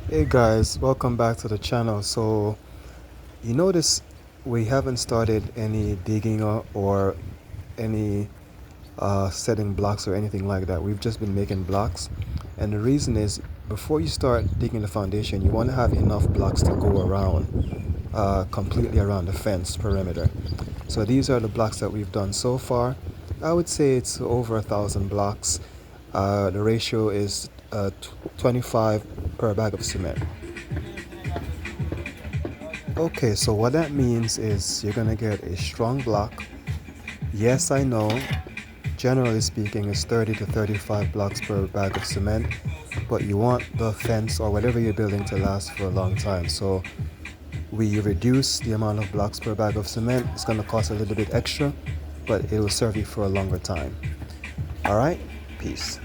Hey guys, welcome back to the channel. So you notice we haven't started any digging or any setting blocks or anything like that. We've just been making blocks, and the reason is before you start digging the foundation, you want to have enough blocks to go around, completely around the fence perimeter. So these are the blocks that we've done so far. I would say it's over 1,000 blocks. The ratio is 25 per bag of cement. Okay, so what that means is you're gonna get a strong block. Yes, I know, generally speaking, it's 30 to 35 blocks per bag of cement, but you want the fence or whatever you're building to last for a long time. So we reduce the amount of blocks per bag of cement. It's gonna cost a little bit extra, but it will serve you for a longer time. All right, peace.